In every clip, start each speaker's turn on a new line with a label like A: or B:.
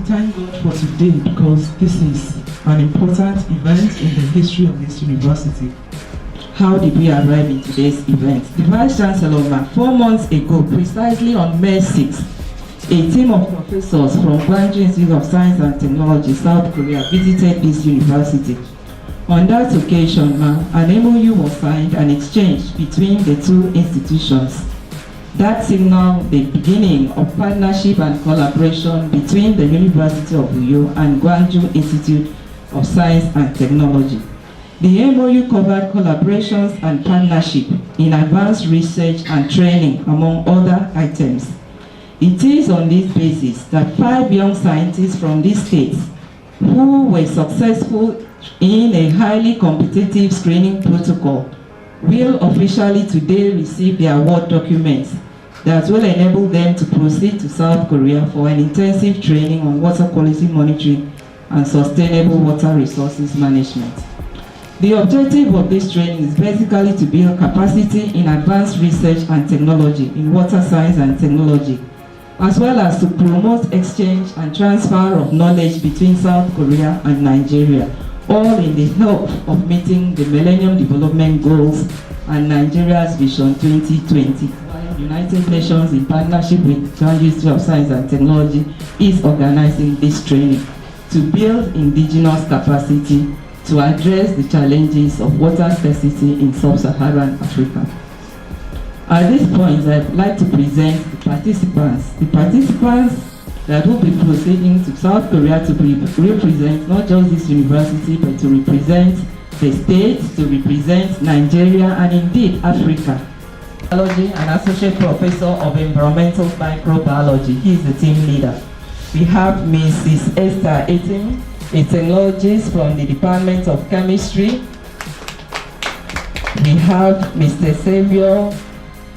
A: thank God for today because this is an important event in the history of this university. How did we arrive in today's event? The Vice Chancellor, over 4 months ago, precisely on May 6th, a team of professors from Gwangju Institute of Science and Technology, South Korea, visited this university. On that occasion, an MOU was signed and exchanged between the two institutions. That signaled the beginning of partnership and collaboration between the University of Uyo and Gwangju Institute of Science and Technology. The MOU covered collaborations and partnership in advanced research and training, among other items. It is on this basis that 5 young scientists from these states who were successful in a highly competitive screening protocol will officially today receive their award documents that will enable them to proceed to South Korea for an intensive training on water quality monitoring and sustainable water resources management. The objective of this training is basically to build capacity in advanced research and technology in water science and technology, as well as to promote exchange and transfer of knowledge between South Korea and Nigeria, all in the hope of meeting the Millennium Development Goals and Nigeria's Vision 2020. The United Nations, in partnership with Gwangju Institute of Science and Technology, is organizing this training to build indigenous capacity to address the challenges of water scarcity in sub-Saharan Africa. At this point, I'd like to present the participants. The participants that will be proceeding to South Korea to represent not just this university, but to represent the state, to represent Nigeria, and indeed Africa. Biology and Associate Professor of Environmental Microbiology. He is the team leader. We have Mrs. Esther Eating, a technologist from the Department of Chemistry. We have Mr. Xavier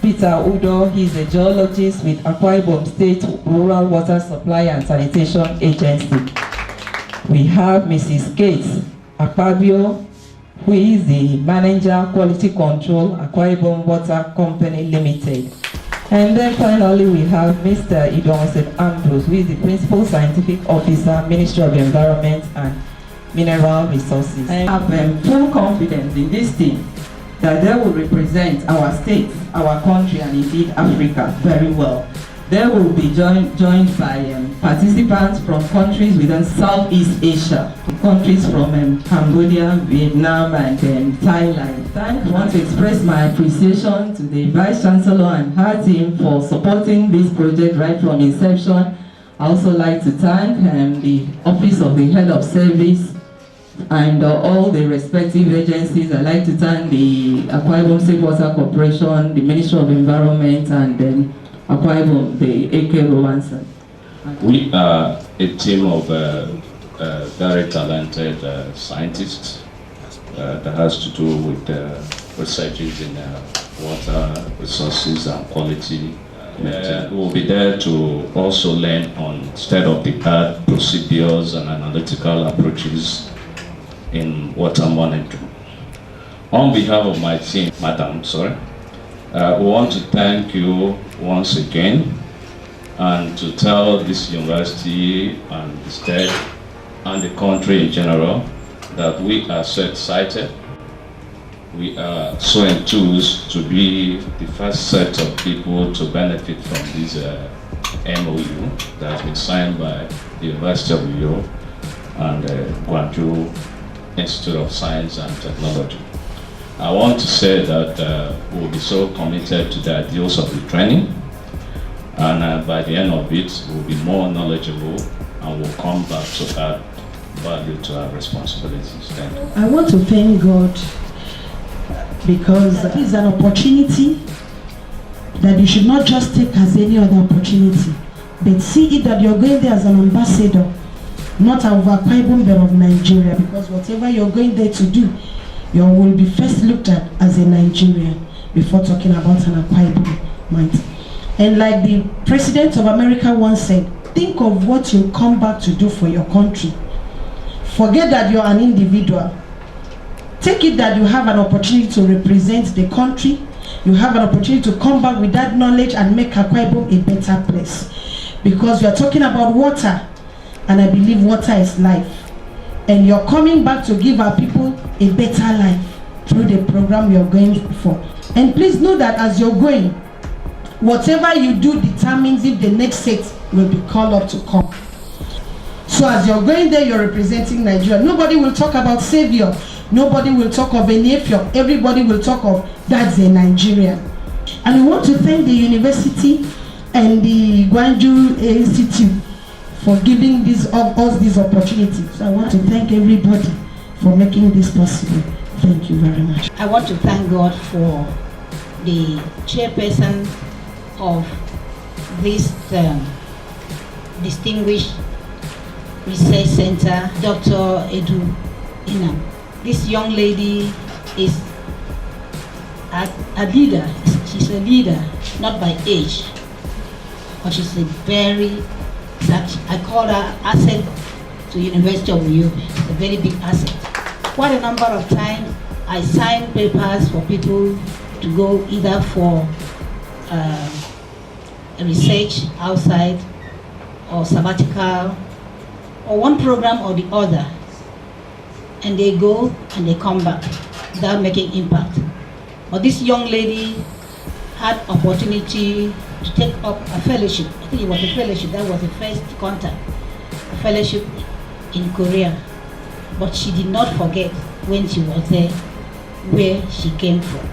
A: Peter Udo. He is a geologist with Akwa Ibom State Rural Water Supply and Sanitation Agency. We have Mrs. Gates Akpabio, who is the Manager Quality Control, Akwa Ibom Water Company Limited. And then finally we have Mr. Ibom Ambrose, who is the Principal Scientific Officer, Ministry of Environment and Mineral Resources. I have full confidence in this team that they will represent our state, our country, and indeed Africa very well. They will be joined by participants from countries within Southeast Asia, countries from Cambodia, Vietnam, and Thailand. I want to express my appreciation to the Vice Chancellor and her team for supporting this project right from inception. I also like to thank the Office of the Head of Service and all the respective agencies. I'd like to thank the Akwa Ibom State Water Corporation, the Ministry of Environment, and Akwa Ibom, the AK Rowanson.
B: We are a team of very talented scientists that has to do with researches in water resources and quality. We'll be there to also learn on state-of-the-art procedures and analytical approaches in water monitoring. On behalf of my team, we want to thank you once again and to tell this university and the state and the country in general that we are so excited. We are so enthused to be the first set of people to benefit from this MOU that has been signed by the University of Uyo and Gwangju Institute of Science and Technology. I want to say that we'll be so committed to the ideals of the training, and by the end of it, we'll be more knowledgeable and we'll come back to add value to our responsibilities. Thank you.
C: I want to thank God because it is an opportunity that you should not just take as any other opportunity, but see it that you're going there as an ambassador, not of Akwa Ibom but of Nigeria, because whatever you're going there to do, you will be first looked at as a Nigerian before talking about an Akwa Ibom mind. And like the President of America once said, think of what you come back to do for your country. Forget that you're an individual. Take it that you have an opportunity to represent the country. You have an opportunity to come back with that knowledge and make Akwa Ibom a better place. Because we are talking about water. and I believe water is life. And you're coming back to give our people a better life through the program you're going for. And please know that as you're going, whatever you do determines if the next set will be called up to come. So as you're going there, you're representing Nigeria. Nobody will talk about savior. Nobody will talk of a nephew. Everybody will talk of that's a Nigerian. And we want to thank the university and the Gwangju Institute for giving us this opportunity. So I want to thank everybody for making this possible. Thank you very much.
D: I want to thank God for the chairperson of this distinguished research center, Dr. Edu Inam. This young lady is a leader. She's a leader, not by age, but she's a very, I call her asset to University of New York. It's a very big asset. Quite a number of times I signed papers for people to go either for research outside or sabbatical or one program or the other, and they go and they come back without making impact. But this young lady had opportunity to take up a fellowship. I think it was a fellowship, that was the first contact, a fellowship in Korea. But she did not forget when she was there where she came from.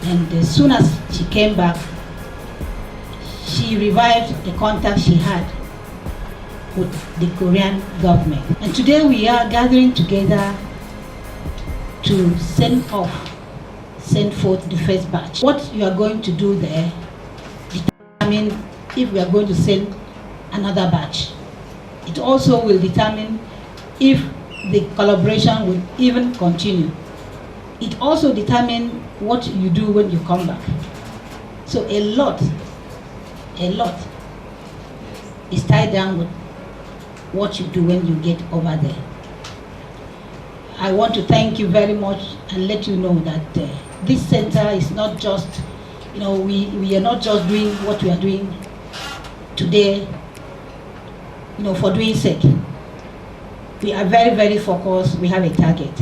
D: And as soon as she came back, she revived the contact she had with the Korean government. And today we are gathering together to send forth the first batch. What you are going to do there determine if we are going to send another batch. It also will determine if the collaboration will even continue. It also determines what you do when you come back. So a lot is tied down with what you do when you get over there. I want to thank you very much and let you know that this center is not just, we are not just doing what we are doing today, for doing sake. We are very, very focused. We have a target.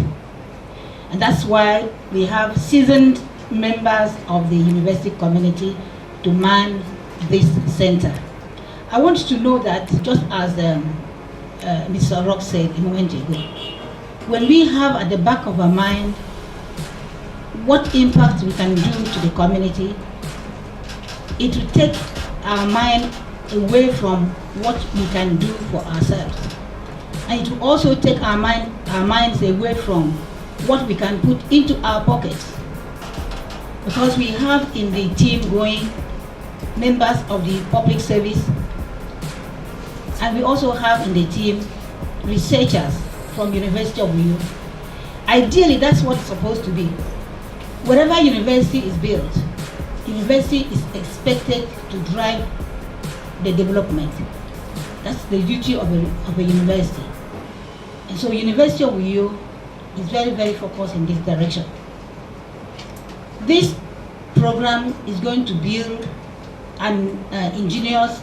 D: And that's why we have seasoned members of the university community to man this center. I want you to know that, just as Mr. Rock said a moment ago, when we have at the back of our mind what impact we can do to the community, it will take our mind away from what we can do for ourselves. And it will also take our minds away from what we can put into our pockets. Because we have in the team going members of the public service, and we also have in the team researchers from University of New York. Ideally, that's what it's supposed to be. Wherever university is built, university is expected to drive the development. That's the duty of a university. And so University of New York is very, very focused in this direction. This program is going to build an ingenious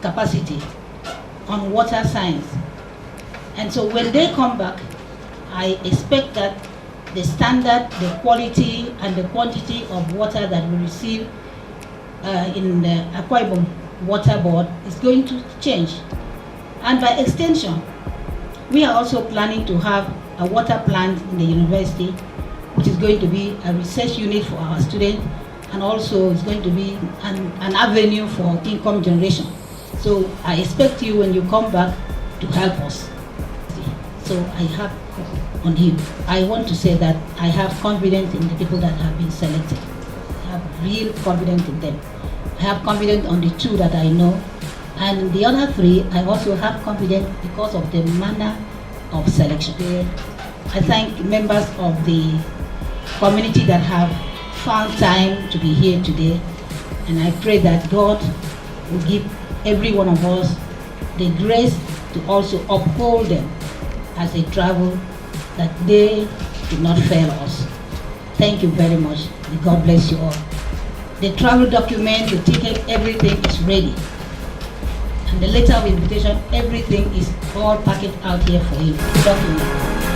D: capacity on water science. And so when they come back, I expect that the standard, the quality, and the quantity of water that we receive in the Akwa Ibom Water Board is going to change. And by extension, we are also planning to have a water plant in the university, which is going to be a research unit for our students, and also it's going to be an avenue for income generation. So I expect you, when you come back, to help us. So I have on you. I want to say that I have confidence in the people that have been selected. I have real confidence in them. I have confidence on the 2 that I know, and the other 3 I also have confidence because of the manner of selection. I thank members of the community that have found time to be here today, and I pray that God will give every one of us the grace to also uphold them as they travel, that they do not fail us. Thank you very much. May God bless you all. The travel document, the ticket, everything is ready. and the letter of invitation, everything is all packaged out here for him. Document.